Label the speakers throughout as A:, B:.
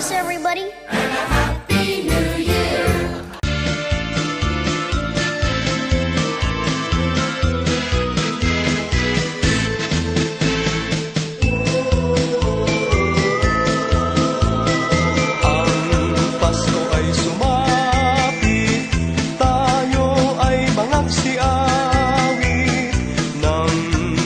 A: Everybody.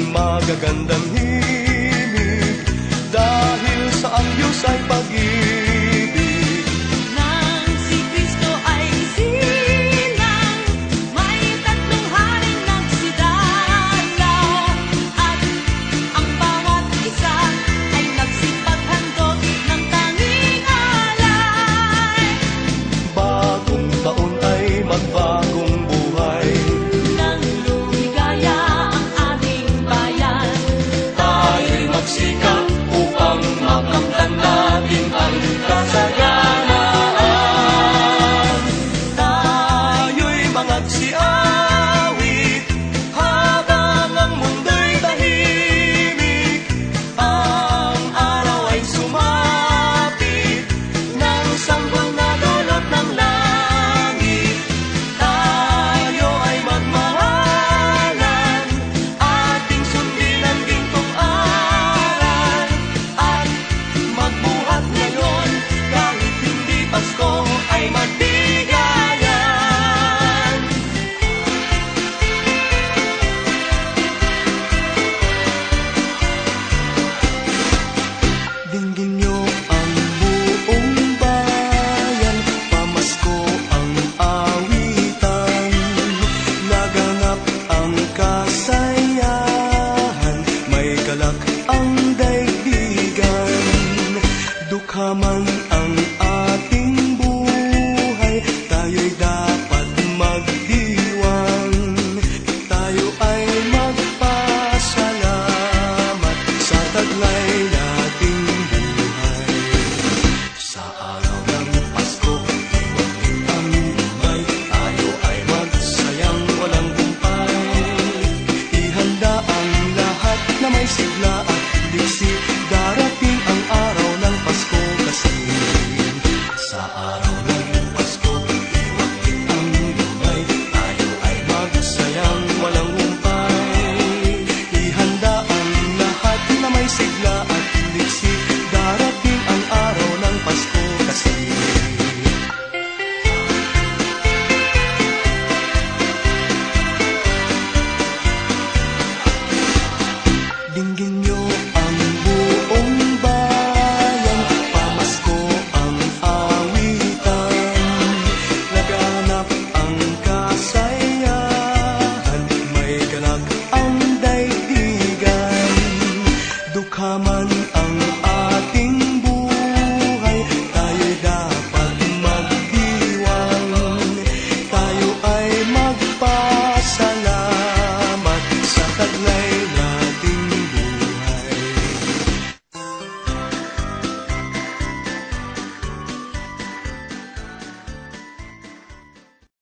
B: Magagandang himig dahil sa ang Diyos ay pag-ibig.
C: Nang si Kristo ay isilang, may tatlong haring nagsidalaw, at ang bawat isa ay nagsipaghandog ng tanging alay.
B: Bagong taon ay magbagong buhay,
C: Nang lumigaya ang ating bayan,
B: magsikap upang makamtan natin ang kasaganaan. Tayo'y mangagsiawit habang ang mundo'y tahimik. Ang araw ay sumapit ng sanggol na dulot ng langit. Tayo ay magmahalan, ating sundin ang gintong aral, at magbuhat ngayon kahit hindi Pasko ay magbigayan. Dinggin niyo ang buong bayan, pamasko ang awitan, laganap ang kasayahan, may galak ang daigdigan, dukha man